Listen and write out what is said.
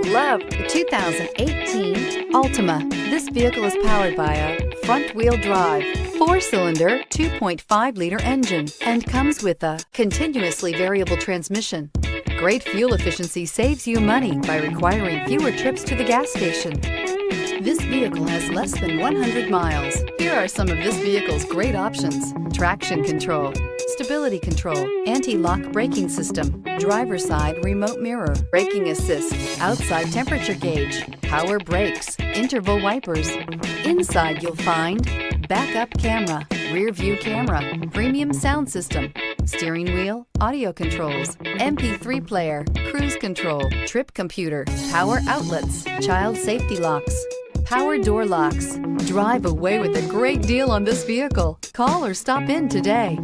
love the 2018 Altima. This vehicle is powered by a front-wheel drive, 4-cylinder, 2.5-liter engine, and comes with a continuously variable transmission. Great fuel efficiency saves you money by requiring fewer trips to the gas station. This vehicle has less than 100 miles. Here are some of this vehicle's great options: traction control, stability control, anti-lock braking system, driver's side remote mirror, braking assist, outside temperature gauge, power brakes, interval wipers. Inside you'll find backup camera, rear view camera, premium sound system, steering wheel audio controls, MP3 player, cruise control, trip computer, power outlets, child safety locks, power door locks. Drive away with a great deal on this vehicle. Call or stop in today.